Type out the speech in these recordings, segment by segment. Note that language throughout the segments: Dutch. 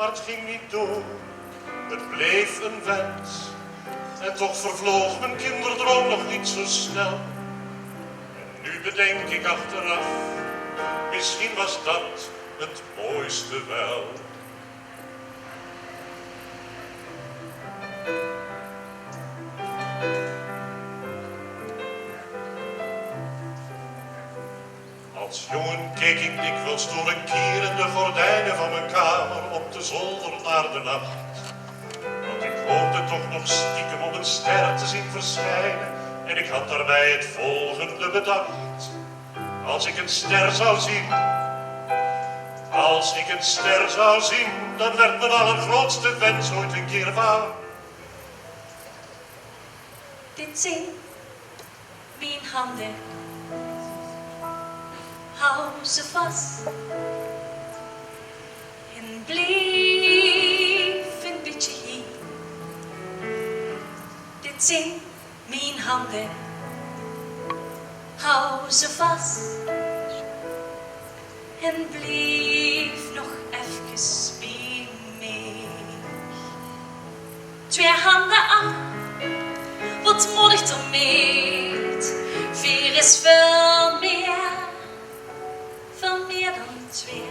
maar het ging niet door. Het bleef een wens. En toch vervloog mijn kinderdroom nog niet zo snel. En nu bedenk ik achteraf, misschien was dat het mooiste wel. Als jongen keek ik dikwijls door een kier in de gordijnen van mijn kamer op de zolder naar de nacht. Want ik hoopte toch nog stiekem om een ster te zien verschijnen. En ik had daarbij het volgende bedacht. Als ik een ster zou zien, dan werd mijn allergrootste wens ooit een keer waar. Dit zijn mijn handen. Hou ze vast en blijf een beetje hier. Dit zijn mijn handen. Hou ze vast en blijf nog even bij mij. Twee handen aan, wat moedig er meet. Vier is veel meer dan twee.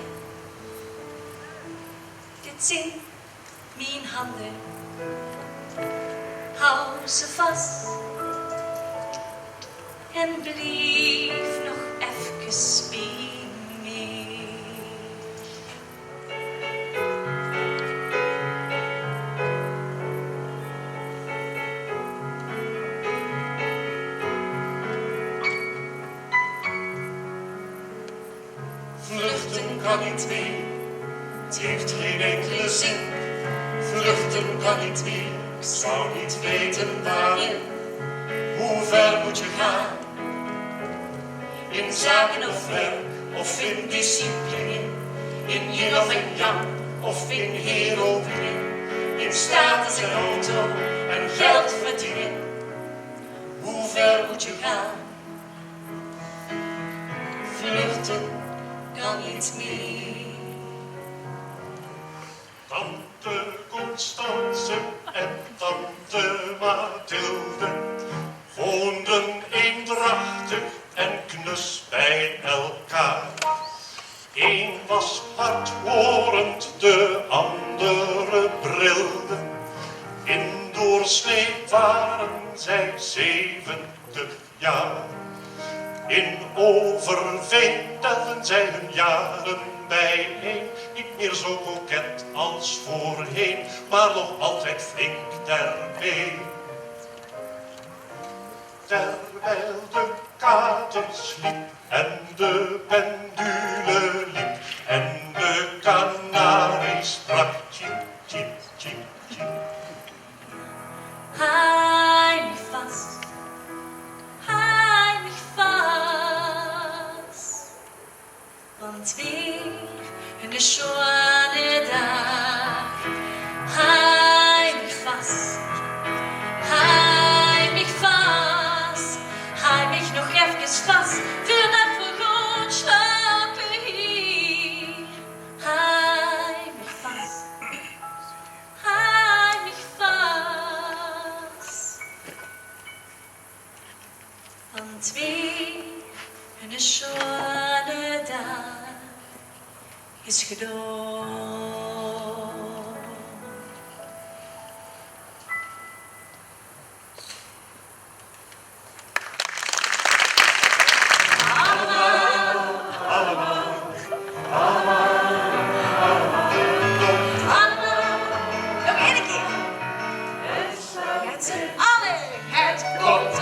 Dit zijn mijn handen. Hou ze vast en blijf nog even bij mij. Vluchten kan niet meer, het heeft geen enkele zin. Vluchten kan niet meer, ik zou niet weten waarin. Hoe ver moet je gaan? In zaken of werk, of in discipline. In yin of in yang, of in heroïne. In status en auto en geld verdienen. Hoe ver moet je gaan? Vluchten kan niet meer. Tante Constance en tante Mathilde woonden eendrachtig en knus bij elkaar. Eén was hardhorend, de andere brilde. In doorsnee waren zij 70 jaar. In Overveen telden zij hun jaren bijeen. Niet meer zo koket als voorheen, maar nog altijd flink ter been. Terwijl de kater sliep en de pendule liep en de kanarie sprak, tjip, tjip, tjip, tjip. Hij mich vast, hij mich vast, want weer een schone dag. Hij mich vast, hij mich vast, hij mich nog even vast, voordat we goed slapen hier. Hij mich vast, hij mich vast, want weer een schone dag is gedaan. Nog één keer. Met z'n allen, het komt